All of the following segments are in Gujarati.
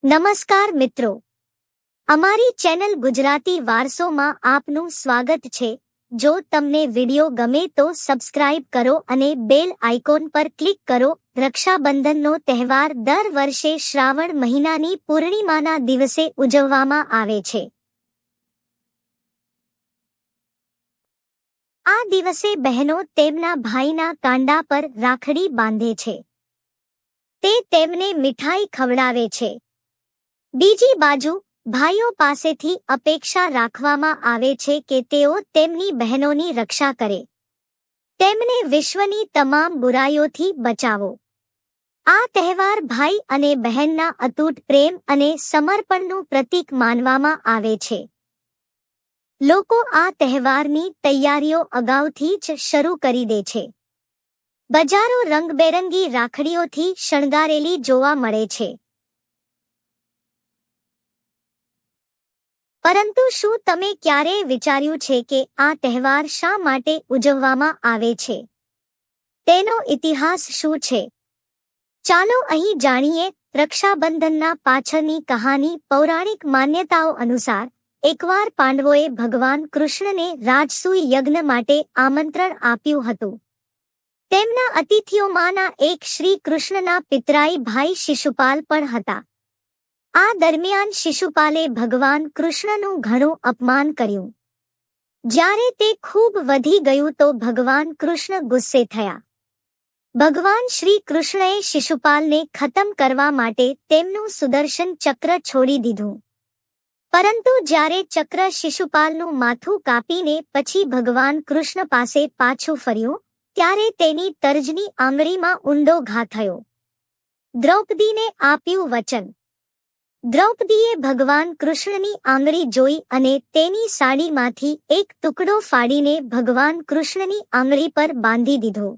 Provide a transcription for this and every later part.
નમસ્કાર મિત્રો, અમારી ચેનલ ગુજરાતી વારસોમાં આપનું સ્વાગત છે। જો તમને વિડિયો ગમે તો સબસ્ક્રાઇબ કરો અને બેલ આઇકોન પર ક્લિક કરો। રક્ષાબંધનનો તહેવાર દર વર્ષે શ્રાવણ મહિનાની પૂર્ણિમાના દિવસે ઉજવવામાં આવે છે। આ દિવસે બહેનો તેમના ભાઈના કાંડા પર રાખડી બાંધે છે। તે તેમને મીઠાઈ ખવડાવે છે। બીજી બાજુ ભાઈઓ પાસેથી અપેક્ષા રાખવામાં આવે છે કે તેઓ તેમની બહેનોની રક્ષા કરે, તેમને વિશ્વની તમામ બુરાઈઓથી બચાવો। આ તહેવાર ભાઈ અને બહેનના અતૂટ પ્રેમ અને સમર્પણનું પ્રતીક માનવામાં આવે છે। લોકો આ તહેવારની તૈયારીઓ અગાઉથી જ શરૂ કરી દે છે। બજારો રંગબેરંગી રાખડીઓથી શણગારેલી જોવા મળે છે। પરંતુ શું તમે ક્યારેય વિચાર્યું છે કે આ તહેવાર શા માટે ઉજવવામાં આવે છે? તેનો ઇતિહાસ શું છે? ચાલો અહીં જાણીએ। રક્ષાબંધનના પાછળની કહાની। પૌરાણિક માન્યતાઓ અનુસાર એકવાર પાંડવોએ ભગવાન કૃષ્ણને રાજસૂય યજ્ઞ માટે આમંત્રણ આપ્યું હતું। તેમના અતિથિઓમાંના એક શ્રી કૃષ્ણના પિતરાઈ ભાઈ શિશુપાલ પણ હતા। આ દરમિયાન શિશુપાલે ભગવાન કૃષ્ણનું ઘણું અપમાન કર્યું। જ્યારે તે ખૂબ વધી ગયું તો ભગવાન કૃષ્ણ ગુસ્સે થયા। ભગવાન શ્રી કૃષ્ણએ શિશુપાલને ખતમ કરવા માટે તેમનું સુદર્શન ચક્ર છોડી દીધું। પરંતુ જ્યારે ચક્ર શિશુપાલનું માથું કાપીને પછી ભગવાન કૃષ્ણ પાસે પાછું ફર્યું, ત્યારે તેની તર્જની આંગળીમાં ઊંડો ઘા થયો। દ્રૌપદીને આપ્યું વચન। દ્રૌપદીએ ભગવાન કૃષ્ણની આંગળી જોઈ અને તેની સાડીમાંથી એક ટુકડો ફાડીને ભગવાન કૃષ્ણની આંગળી પર બાંધી દીધો।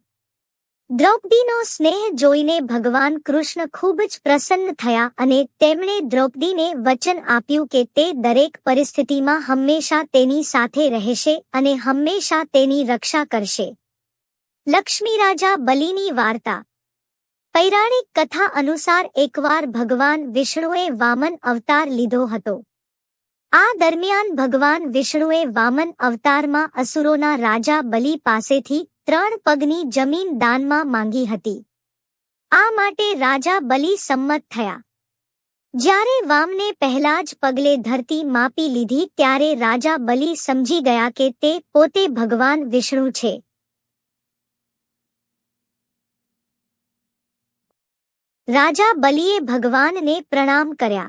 દ્રૌપદીનો સ્નેહ જોઈને ભગવાન કૃષ્ણ ખૂબ જ પ્રસન્ન થયા અને તેમણે દ્રૌપદીને વચન આપ્યું કે તે દરેક પરિસ્થિતિમાં હંમેશા તેની સાથે રહેશે અને હંમેશા તેની રક્ષા કરશે। લક્ષ્મી રાજા બલિની વાર્તા। પૌરાણિક કથા અનુસાર એકવાર ભગવાન વિષ્ણુએ વામન અવતાર લીધો હતો। આ દરમિયાન ભગવાન વિષ્ણુએ વામન અવતારમાં અસુરોના રાજા બલિ પાસેથી 3 પગની જમીન દાનમાં માંગી હતી। આ માટે રાજા બલિ સંમત થયા। જ્યારે વામને પહેલા જ પગલે ધરતી માપી લીધી ત્યારે રાજા બલિ સમજી ગયા કે તે પોતે ભગવાન વિષ્ણુ છે। રાજા બલિએ ભગવાનને પ્રણામ કર્યા।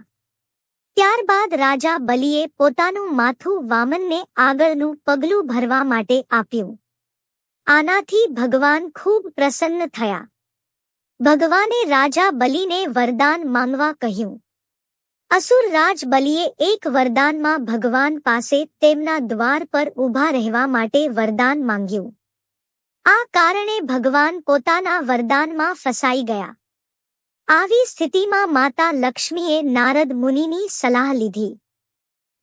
ત્યારબાદ રાજા બલિએ પોતાનું માથું વામનને આગળનું પગલું ભરવા માટે આપ્યું। આનાથી ભગવાન ખૂબ પ્રસન્ન થયા। ભગવાને રાજા બલિને વરદાન માંગવા કહ્યું। અસુર રાજ બલિએ એક વરદાનમાં ભગવાન પાસે તેમના દ્વાર પર ઊભા રહેવા માટે વરદાન માંગ્યું। આ કારણે ભગવાન પોતાના વરદાનમાં ફસાઈ ગયા। આવી સ્થિતિમાં માતા લક્ષ્મીએ નારદ મુનિની સલાહ લીધી।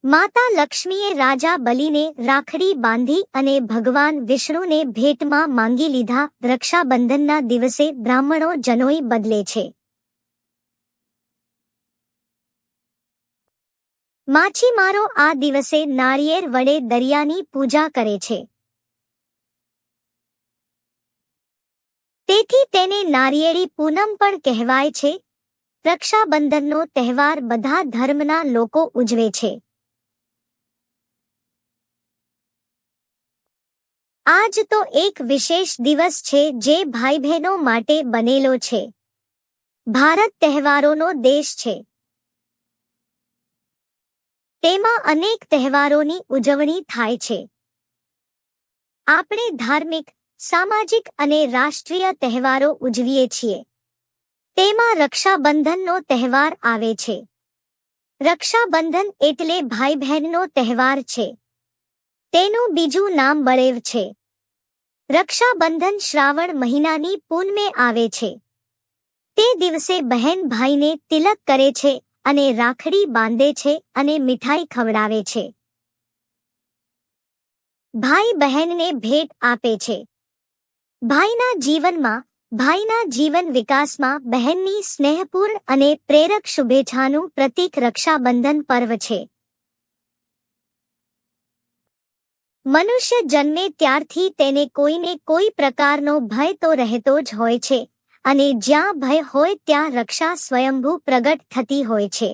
માતા લક્ષ્મીએ રાજા બલિને રાખડી બાંધી અને ભગવાન વિષ્ણુને ભેટમાં માંગી લીધા। રક્ષાબંધનના દિવસે બ્રાહ્મણો જનોઈ બદલે છે। માછીમારો આ દિવસે નાળિયેર વડે દરિયાની પૂજા કરે છે। તેથી તેને નારિયેળી પૂનમ પણ કહેવાય છે। રક્ષાબંધનનો તહેવાર બધા ધર્મના લોકો ઉજવે છે। આજ તો એક વિશેષ દિવસ છે જે ભાઈ બહેનો માટે બનેલો છે। ભારત તહેવારોનો દેશ છે। તેમાં અનેક તહેવારોની ઉજવણી થાય છે। આપણે ધાર્મિક, સામાજિક અને રાષ્ટ્રીય તહેવારો ઉજવીએ છીએ। તેમાં રક્ષાબંધનનો તહેવાર આવે છે। રક્ષાબંધન એટલે ભાઈ બહેનનો તહેવાર છે। તેનું બીજું નામ બળેવ છે। રક્ષાબંધન શ્રાવણ મહિનાની પૂનમે આવે છે। તે દિવસે બહેન ભાઈને તિલક કરે છે અને રાખડી બાંધે છે અને મીઠાઈ ખવડાવે છે। ભાઈ બહેનને ભેટ આપે છે। ભાઈના જીવનમાં ભાઈના જીવન વિકાસમાં બહેનની સ્નેહપૂર્ણ અને પ્રેરક શુભેચ્છાનું પ્રતીક રક્ષાબંધન પર્વ છે. મનુષ્ય જન્મે ત્યારથી તેને કોઈને કોઈ પ્રકારનો ભય તો રહેતો જ હોય છે, અને જ્યાં ભય હોય ત્યાં રક્ષા સ્વયંભૂ પ્રગટ થતી હોય છે.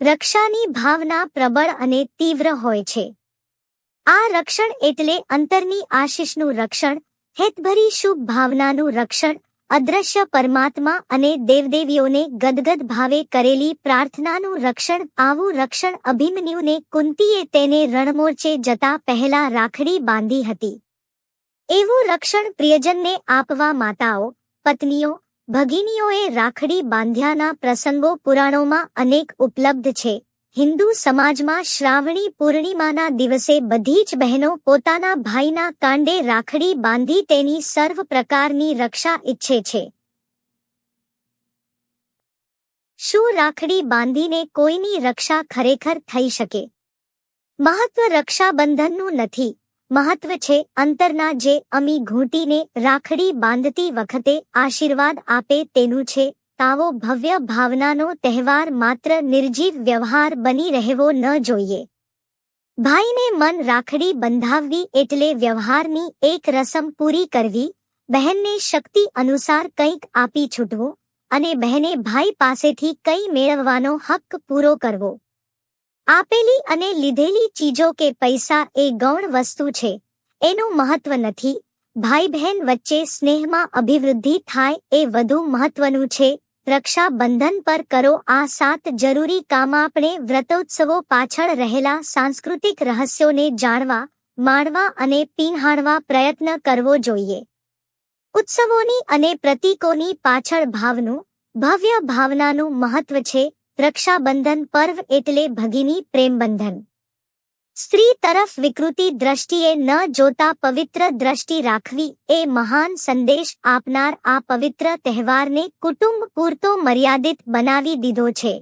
રક્ષાની ભાવના પ્રબળ અને તીવ્ર હોય છે. આ રક્ષણ એટલે અંતરની આશીષનું રક્ષણ, હેતભરી શુભ ભાવનાનું રક્ષણ, અદ્રશ્ય પરમાત્મા અને દેવદેવીઓને ગદગદ ભાવે કરેલી પ્રાર્થનાનું રક્ષણ. આવું રક્ષણ અભિમન્યુને કુંતીએ તેને રણમોરચે જતા પહેલા રાખડી બાંધી હતી. એવું રક્ષણ પ્રિયજનને આપવા માતાઓ, પત્નીઓ, ભગિનીઓએ રાખડી બાંધ્યાના પ્રસંગો પુરાણોમાં અનેક ઉપલબ્ધ છે. હિન્દુ સમાજમાં શ્રાવણી પૂર્ણિમાના દિવસે બધી જ બહેનો પોતાના ભાઈના કાંડે રાખડી બાંધી તેની સર્વ પ્રકારની રક્ષા ઈચ્છે છે. શું રાખડી બાંધીને કોઈની રક્ષા ખરેખર થઈ શકે? મહત્વ રક્ષાબંધનનું નથી, મહત્વ છે અંતરના જે અમી ઘૂંટીને રાખડી બાંધતી વખતે આશીર્વાદ આપે તેનું છે. આવો ભવ્ય ભાવનાનો તહેવાર માત્ર નિર્જીવ વ્યવહાર બની રહેવો ન જોઈએ. ભાઈને મન રાખડી બંધાવવી એટલે વ્યવહારની એક રસમ પૂરી કરવી, બહેનને શક્તિ અનુસાર કંઈક આપી છૂટવું, અને બહેને ભાઈ પાસેથી કંઈ મેળવવાનો હક્ક પૂરો કરવો. આપેલી અને લીધેલી ચીજો કે પૈસા એ ગૌણ વસ્તુ છે, એનું મહત્વ નથી. ભાઈ બહેન વચ્ચે સ્નેહમાં અભિવૃદ્ધિ થાય એ વધુ મહત્વનું છે. રક્ષાબંધન પર કરો આ 7 જરૂરી કામ. આપણે વ્રતોત્સવો પાછળ રહેલા સાંસ્કૃતિક રહસ્યોને જાણવા, માણવા અને પીંહાણવા પ્રયત્ન કરવો જોઈએ. ઉત્સવોની અને પ્રતીકોની પાછળ ભવ્ય ભાવનાનું મહત્વ છે. રક્ષાબંધન પર્વ એટલે ભગીની પ્રેમબંધન. સ્ત્રી તરફ વિકૃતિ દ્રષ્ટિએ ન જોતા પવિત્ર દ્રષ્ટિ રાખવી એ મહાન સંદેશ આપનાર આ પવિત્ર તહેવારને કુટુંબ પૂરતો મર્યાદિત બનાવી દીધો છે.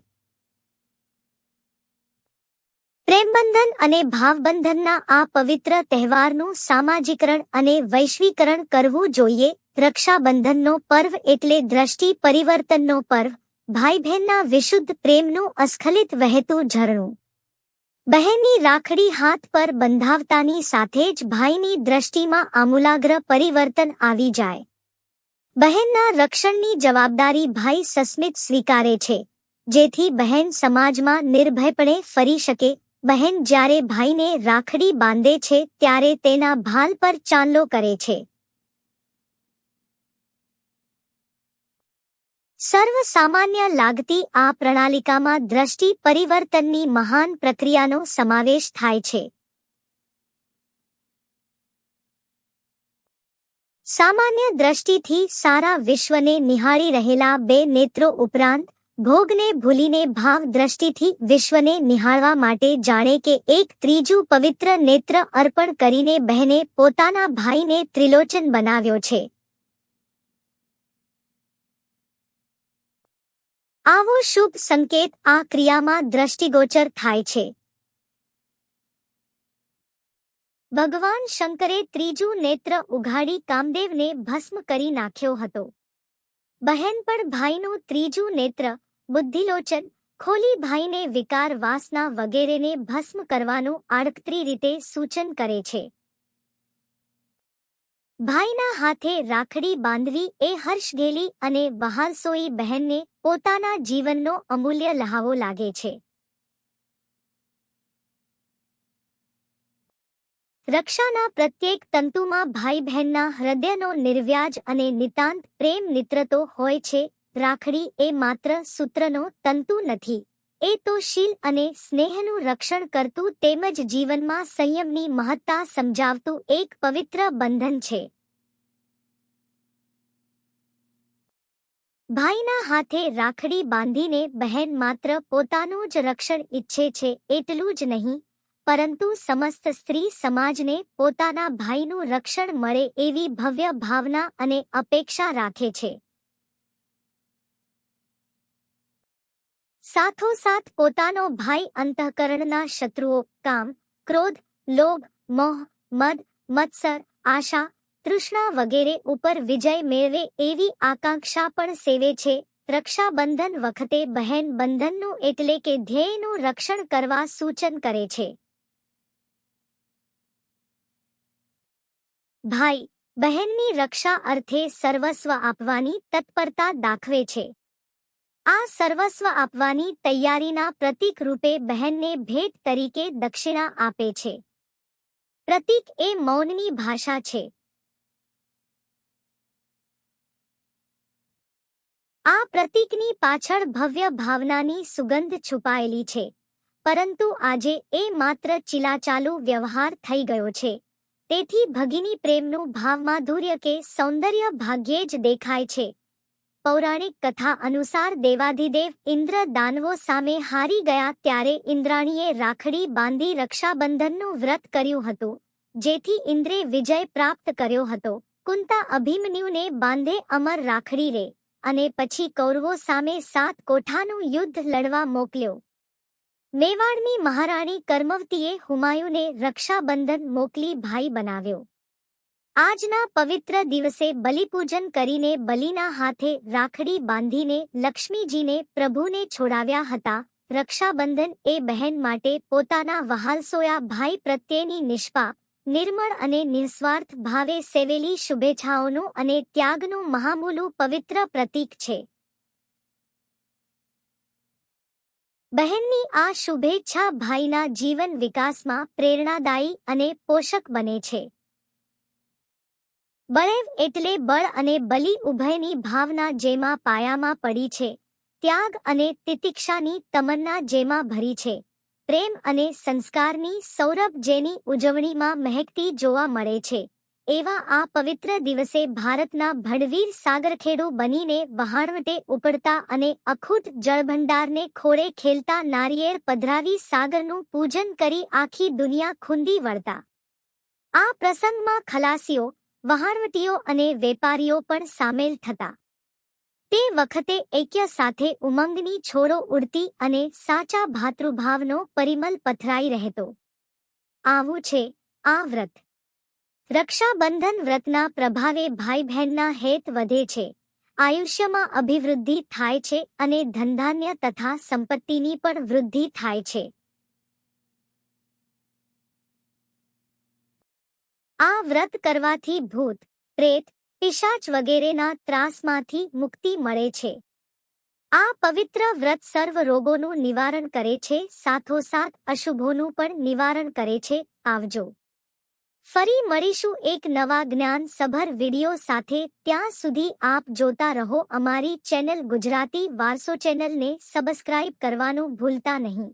પ્રેમબંધન અને ભાવબંધનના આ પવિત્ર તહેવારનું સામાજિકરણ અને વૈશ્વિકરણ કરવું જોઈએ. રક્ષાબંધનનો પર્વ એટલે દ્રષ્ટિ પરિવર્તનનો પર્વ, ભાઈ બહેનના વિશુદ્ધ પ્રેમનું અસ્ખલિત વહેતું ઝરણું. બહેનની રાખડી હાથ પર બંધાવતાની સાથે જ ભાઈની દ્રષ્ટિમાં આમૂલાગ્ર પરિવર્તન આવી જાય. બહેનના રક્ષણની જવાબદારી ભાઈ સસ્મિત સ્વીકારે છે, જેથી બહેન સમાજમાં નિર્ભયપણે ફરી શકે. બહેન જ્યારે ભાઈને રાખડી બાંધે છે ત્યારે તેના ભાલ પર ચાંદલો કરે છે. સર્વ સામાન્ય લાગતી આ પ્રણાલિકામાં દ્રષ્ટિ પરિવર્તનની મહાન પ્રક્રિયાનો સમાવેશ થાય છે. સામાન્ય દ્રષ્ટિથી સારા વિશ્વને નિહાળી રહેલા બે નેત્રો ઉપરાંત ભોગને ભૂલીને ભાવ દ્રષ્ટિથી વિશ્વને નિહાળવા માટે જાણે કે એક ત્રીજું પવિત્ર નેત્ર અર્પણ કરીને બહેને પોતાના ભાઈને ત્રિલોચન બનાવ્યો છે. આવો શુભ સંકેત આ ક્રિયામાં દ્રષ્ટિગોચર થાય છે. ભગવાન શંકરે ત્રીજું નેત્ર ઉઘાડી કામદેવને ભસ્મ કરી નાખ્યો હતો. બહેન પણ ભાઈનું ત્રીજું નેત્ર, બુદ્ધિલોચન, ખોલી ભાઈને વિકાર, વાસના વગેરેને ભસ્મ કરવાનું આડકતરી રીતે સૂચન કરે છે. ભાઈના હાથે રાખડી બાંધવી એ હર્ષઘેલી અને વહાલસોઈ બહેનને પોતાના જીવનનો અમૂલ્ય લહાવો લાગે છે. રક્ષાના પ્રત્યેક તંતુમાં ભાઈ બહેનના હૃદયનો નિર્વ્યાજ અને નિતાંત પ્રેમ નિત્રતો હોય છે. રાખડી એ માત્ર સૂત્રનો તંતુ નથી, એ તો શીલ અને સ્નેહનું રક્ષણ કરતું તેમજ જીવનમાં સંયમની મહત્તા સમજાવતું એક પવિત્ર બંધન છે. ભાઈના હાથે રાખડી બાંધીને બહેન માત્ર પોતાનું જ રક્ષણ ઈચ્છે છે એટલું જ નહીં, પરંતુ સમસ્ત સ્ત્રી સમાજને પોતાના ભાઈનું રક્ષણ મળે એવી ભવ્ય ભાવના અને અપેક્ષા રાખે છે. સાથોસાથ પોતાનો ભાઈ અંતઃકરણના શત્રુઓ કામ, ક્રોધ, લોભ, મોહ, મદ, મત્સર, આશા, તૃષ્ણા વગેરે ઉપર વિજય મેળવે એવી આકાંક્ષા પણ સેવે છે. રક્ષાબંધન વખતે બહેન બંધનનું એટલે કે ધ્યેયનું રક્ષણ કરવા સૂચન કરે છે. ભાઈ બહેનની રક્ષા અર્થે સર્વસ્વ આપવાની તત્પરતા દાખવે છે. આ સર્વસ્વ આપવાની તૈયારીના પ્રતીક રૂપે બહેનને ભેટ તરીકે દક્ષિણા આપે છે. પ્રતીક એ મૌનની ભાષા છે. આ પ્રતીકની પાછળ ભવ્ય ભાવનાની સુગંધ છુપાયેલી છે, પરંતુ આજે એ માત્ર ચીલાચાલુ વ્યવહાર થઈ ગયો છે. તેથી ભગિની પ્રેમનું ભાવમાધુર્ય કે સૌંદર્ય ભાગ્યે જ દેખાય છે. પૌરાણિક કથા અનુસાર દેવાધિદેવ ઇન્દ્ર દાનવો સામે હારી ગયા ત્યારે ઇન્દ્રાણીએ રાખડી બાંધી રક્ષાબંધનનું વ્રત કર્યું હતું, જેથી ઇન્દ્રે વિજય પ્રાપ્ત કર્યો હતો. કુંતા અભિમન્યુને બાંધે અમર રાખડી રે અને પછી કૌરવો સામે 7 કોઠાનું યુદ્ધ લડવા મોકલ્યો. મેવાડની મહારાણી કર્મવતીએ હુમાયુને રક્ષાબંધન મોકલી ભાઈ બનાવ્યો. આજના પવિત્ર દિવસે બલિપૂજન કરીને બલિના હાથે રાખડી બાંધીને લક્ષ્મીજીને પ્રભુને છોડાવ્યા હતા. રક્ષાબંધન એ બહેન માટે પોતાના વહાલસોયા ભાઈ પ્રત્યેની નિષ્પાપ, નિર્મળ અને નિસ્વાર્થ ભાવે સેવેલી શુભેચ્છાઓનું અને ત્યાગનું મહામૂલું પવિત્ર પ્રતીક છે. બહેનની આ શુભેચ્છા ભાઈના જીવન વિકાસમાં પ્રેરણાદાયી અને પોષક બને છે. બળેવ એટલે બળ અને બલિ ઉભયની ભાવના જેમાં પાયામાં પડી છે, ત્યાગ અને તિતિક્ષાની તમન્ના જેમાં ભરી છે, પ્રેમ અને સંસ્કારની સૌરભ જેની ઉજવણીમાં મહેકતી જોવા મળે છે. એવા આ પવિત્ર દિવસે ભારતના ભડવીર સાગરખેડુ બનીને વહાણવટે ઉપડતા અને અખૂટ જળભંડારને ખોળે ખેલતા નારિયેળ પધરાવી સાગરનું પૂજન કરી આખી દુનિયા ખૂંદી વળતા. આ પ્રસંગમાં ખલાસીઓ, વહાણવટીઓ અને વેપારીઓ પણ સામેલ થતા. તે વખતે ઐક્ય સાથે ઉમંગની છોડો ઉડતી અને સાચા ભાતૃભાવનો પરિમલ પથરાઈ રહેતો. આવું છે આ વ્રત. રક્ષાબંધન વ્રતના પ્રભાવે ભાઈ બહેનના હેત વધે છે, આયુષ્યમાં અભિવૃદ્ધિ થાય છે અને ધનધાન્ય તથા સંપત્તિની પણ વૃદ્ધિ થાય છે. આ વ્રત કરવાથી ભૂત, પ્રેત, પિશાચ વગેરેના ત્રાસમાંથી મુક્તિ મળે છે. આ પવિત્ર વ્રત સર્વ રોગોનું નિવારણ કરે છે, સાથોસાથ અશુભોનું પણ નિવારણ કરે છે. આવજો. ફરી મળીશું એક નવા જ્ઞાન સભર વિડિયો સાથે. ત્યાં સુધી આપ જોતા રહો અમારી ચેનલ ગુજરાતી વારસો. ચેનલને સબસ્ક્રાઇબ કરવાનું ભૂલતા નહીં.